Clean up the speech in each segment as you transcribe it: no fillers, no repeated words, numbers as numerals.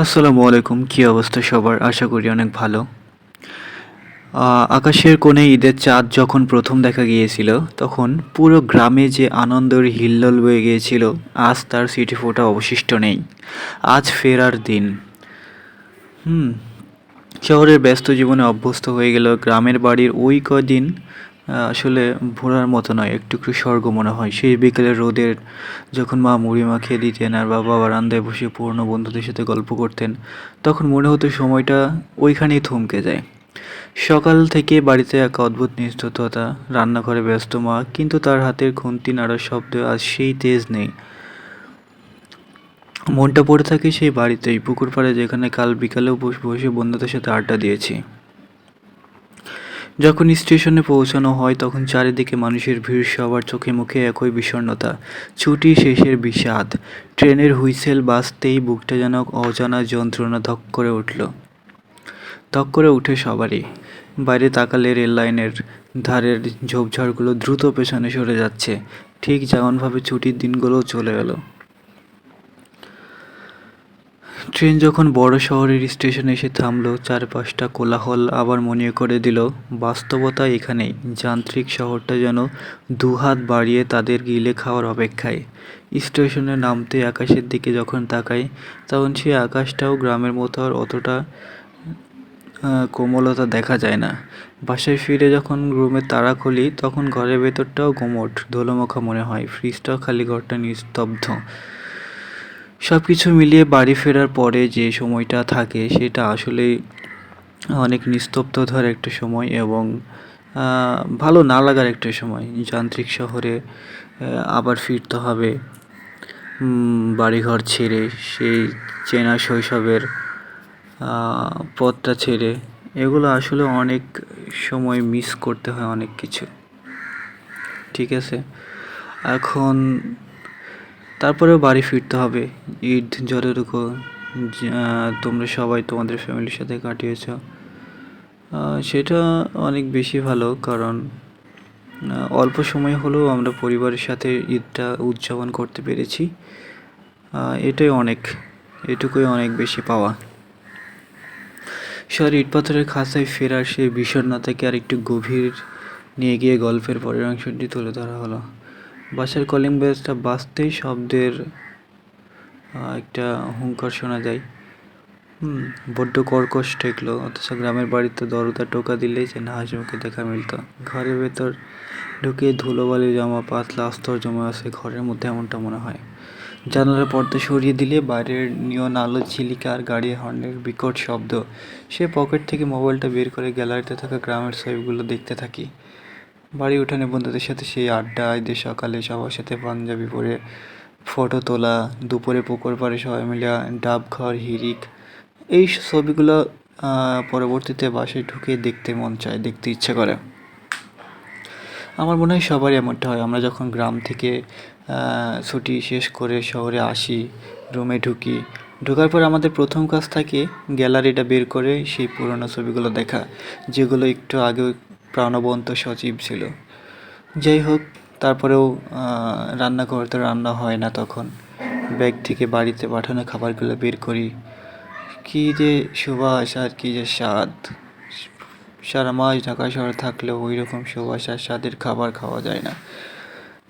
আসসালামু আলাইকুম, কী অবস্থা সবার? আশা করি অনেক ভালো। আকাশের কোণে ঈদের চাঁদ যখন প্রথম দেখা গিয়েছিল, তখন পুরো গ্রামে যে আনন্দের হিল্লোল বয়ে গিয়েছিল, আজ তার ছিটেফোঁটা অবশিষ্ট নেই। আজ ফেরার দিন। হুম শহরের ব্যস্ত জীবনে অভ্যস্ত হয়ে গেল গ্রামের বাড়ির ওই কদিন আসলে ভোলার মতো নয়, একটু একটু স্বর্গ মনে হয়। সেই বিকেলের রোদের যখন মা মুড়ি মাখিয়ে দিতেন আর বাবা বারান্দায় বসে পুরনো বন্ধুদের সাথে গল্প করতেন, তখন মনে হতো সময়টা ওইখানেই থমকে যায়। সকাল থেকে বাড়িতে এক অদ্ভুত নিস্তব্ধতা, রান্নাঘরে ব্যস্ত মা, কিন্তু তার হাতের খুন্তি নাড়ার শব্দ আজ সেই তেজ নেই। মনটা পড়ে থাকে সেই বাড়িতেই, পুকুর পাড়ে, যেখানে কাল বিকালেও বসে বসে বন্ধুদের সাথে আড্ডা দিয়েছি। যখন স্টেশনে পৌঁছানো হয় তখন চারিদিকে মানুষের ভিড়, সবার চোখে মুখে একই বিষণ্ণতা, ছুটি শেষের বিষাদ। ট্রেনের হুইসেল বাজতেই বুকটা যেন অজানা যন্ত্রণা ধক করে উঠে সবারই। বাইরে তাকালে রেল লাইনের ধারের ঝোপঝাড়গুলো দ্রুত পেছনে সরে যাচ্ছে, ঠিক যেমনভাবে ছুটির দিনগুলোও চলে গেল। ট্রেন যখন বড় শহরের স্টেশনে এসে থামলো, চারপাশটা কোলাহল আবার মনে করে দিল বাস্তবতা এখানেই। যান্ত্রিক শহরটা যেন দুহাত বাড়িয়ে তাদের গিলে খাওয়ার অপেক্ষায়। স্টেশনে নামতে আকাশের দিকে যখন তাকাই, তখন সেই আকাশটাও গ্রামের মতো আর অতটা কোমলতা দেখা যায় না। বাসায় ফিরে যখন রুমে তালা খুলি, তখন ঘরের ভেতরটাও গুমোট, ধুলোমাখা মনে হয়। ফ্রিজটাও খালি, ঘরটা নিস্তব্ধ। সব কিছু মিলিয়ে বাড়ি ফেরার পরে যে সময়টা থাকে সেটা আসলেই অনেক নিস্তব্ধতার একটা সময় এবং ভালো না লাগার একটা সময়। যান্ত্রিক শহরে আবার ফিরতে হবে, বাড়িঘর ছেড়ে, সেই চেনা শৈশবের পথটা ছেড়ে। এগুলো আসলে অনেক সময় মিস করতে হয় অনেক কিছু। ঠিক আছে, এখন তারপরেও বাড়ি ফিরতে হবে। ঈদ যতটুকু তোমরা সবাই তোমাদের ফ্যামিলির সাথে কাটিয়েছ, সেটা অনেক বেশি ভালো, কারণ অল্প সময় হলেও আমরা পরিবারের সাথে ঈদটা উদযাপন করতে পেরেছি। এটাই অনেক, এটুকুই অনেক বেশি পাওয়া। শহর ইট পাথরের খাঁচায় ফেরার সেই বিষণ্ণতাকে আর একটু গভীর নিয়ে গিয়ে গল্পের পরের অংশটি তুলে ধরা হলো। বাসার কলিং বেলটা বাজতেই শব্দের একটা হুঙ্কার শোনা যায়। বড্ড কর্কশ ঠেকলো, অথচ গ্রামের বাড়িতে দরজা টোকা দিলেই যেন হাসি মুখে দেখা মিলত। ঘরের ভেতর ঢুকে ধুলোবালি জমা, পাতলা আস্তর জমা আছে ঘরের মধ্যে, এমনটা মনে হয়। জানালার পর্দা সরিয়ে দিলে বাইরের নিয়ন আলো ঝিলিকা আর গাড়ি হর্নের বিকট শব্দ। সে পকেট থেকে মোবাইলটা বের করে গ্যালারিতে থাকা গ্রামের ছবিগুলো দেখতে থাকি। বাড়ি উঠানে বন্ধুদের সাথে সেই আড্ডা, ঈদের সকালে সবার সাথে পাঞ্জাবি পরে ফটো তোলা, দুপুরে পুকুর পাড়ে সবাই মিলে ডাব খাওয়ার হিড়িক। এই ছবিগুলো পরবর্তীতে বাসায় ঢুকে দেখতে মন চায়, দেখতে ইচ্ছে করে। আমার মনে হয় সবারই এমনটা হয়। আমরা যখন গ্রাম থেকে ছুটি শেষ করে শহরে আসি, রুমে ঢুকি, ঢোকার পর আমাদের প্রথম কাজ থাকে গ্যালারিটা বের করে সেই পুরোনো ছবিগুলো দেখা, যেগুলো একটু আগে প্রাণবন্ত সজীব ছিল। যাই হোক, তারপরেও রান্নাঘর তো রান্না হয় না তখন। ব্যাগ থেকে বাড়িতে পাঠানো খাবারগুলো বের করি, কী যে সুবাস আর কী যে স্বাদ! সারা মাস ঢাকা শহরে থাকলেও ওই রকম সুবাস আর স্বাদের খাবার খাওয়া যায় না।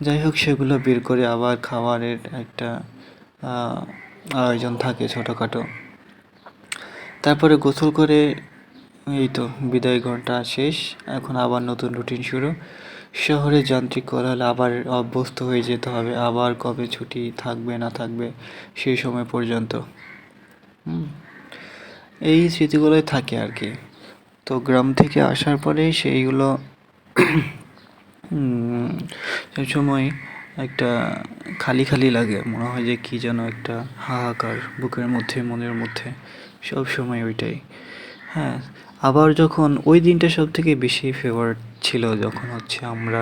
যাই হোক, সেগুলো বের করে আবার খাবারের একটা আয়োজন থাকে ছোটোখাটো। তারপরে গোসল করে এই তো বিদায় ঘন্টা শেষ, এখন আবার নতুন রুটিন শুরু। শহরে যান্ত্রিক কোলাহলে আবার অভ্যস্ত হয়ে যেতে হবে, আবার কবে ছুটি থাকবে না থাকবে সেই সময় পর্যন্ত। এই স্মৃতিগুলোই থাকে আর কি। তো গ্রাম থেকে আসার পরে সেইগুলো সেই সময় একটা খালি খালি লাগে, মনে হয় যে কী যেন একটা হাহাকার বুকের মধ্যে, মনের মধ্যে, সব সময় ওইটাই। হ্যাঁ, আবার যখন ওই দিনটা সব থেকে বেশি ফেভারিট ছিল, যখন হচ্ছে আমরা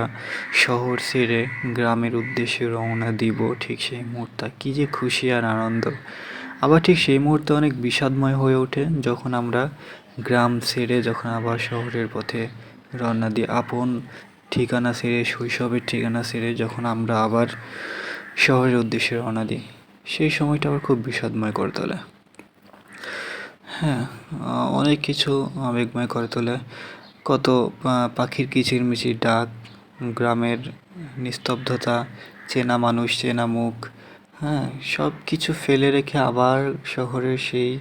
শহর ছেড়ে গ্রামের উদ্দেশ্যে রওনা দিব, ঠিক সেই মুহূর্তটা কী যে খুশি আর আনন্দ। আবার ঠিক সেই মুহূর্তে অনেক বিষাদময় হয়ে ওঠে যখন আমরা গ্রাম ছেড়ে যখন আবার শহরের পথে রওনা দিই, আপন ঠিকানা ছেড়ে, শৈশবের ঠিকানা ছেড়ে যখন আমরা আবার শহরের উদ্দেশ্যে রওনা দিই, সেই সময়টা আবার খুব বিষাদময় করে তোলে। হ্যাঁ, অনেক কিছু আবেগময় করে তোলে। কত পাখির কিচিরমিচির ডাক, গ্রামের নিস্তব্ধতা, চেনা মানুষ, চেনা মুখ, হ্যাঁ? সব কিছু ফেলে রেখে আবার শহরের সেই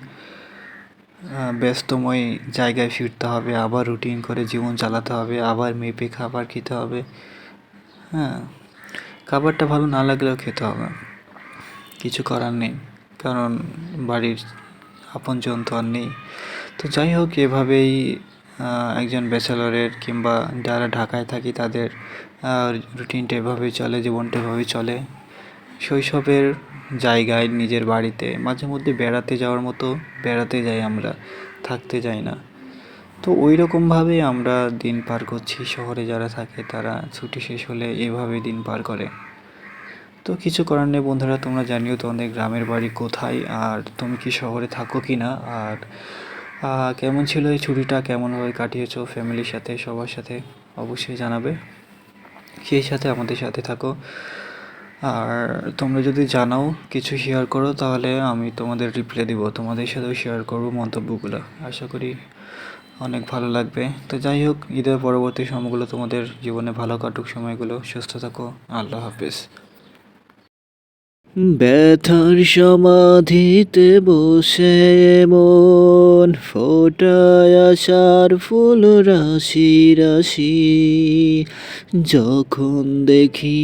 ব্যস্তময় জায়গায় ফিরতে হবে, আবার রুটিন করে জীবন চালাতে হবে, আবার মেপে খাবার খেতে হবে, হ্যাঁ? খাবারটা ভালো না লাগলেও খেতে হবে। কিছু করার নেই। কারণ বাড়ির আপনজন তো আর নেই। তো যাই হোক এভাবেই একজন ব্যাচেলরের কিংবা যারা ঢাকায় থাকি তাদের রুটিনটা এভাবেই চলে, জীবনটা এভাবেই চলে। শৈশবের জায়গায় নিজের বাড়িতে মাঝে মধ্যে বেড়াতে যাওয়ার মতো বেড়াতে যাই আমরা, থাকতে যাই না। তো ওই রকমভাবেই আমরা দিন পার করছি। শহরে যারা থাকে তারা ছুটি শেষ হলে এভাবে দিন পার করে। তো কিছু করার নেই বন্ধুরা, তোমরা জানিও তোমাদের গ্রামের বাড়ি কোথায়, আর তুমি কি শহরে থাকো কি না, আর কেমন ছিল এই ছুটিটা, কেমনভাবে কাটিয়েছো ফ্যামিলির সাথে, সবার সাথে অবশ্যই জানাবে। সেই সাথে আমাদের সাথে থাকো। আর তোমরা যদি জানাও কিছু শেয়ার করো তাহলে আমি তোমাদের রিপ্লাই দিব, তোমাদের সাথেও শেয়ার করবো মন্তব্যগুলো। আশা করি অনেক ভালো লাগবে। তো যাই হোক, ঈদের পরবর্তী সময়গুলো তোমাদের জীবনে ভালো কাটুক, সময়গুলো সুস্থ থাকো। আল্লাহ হাফেজ। ব্যথার সমাধিতে বসে মন ফোটায় আশার ফুল রাশি রাশি, যখন দেখি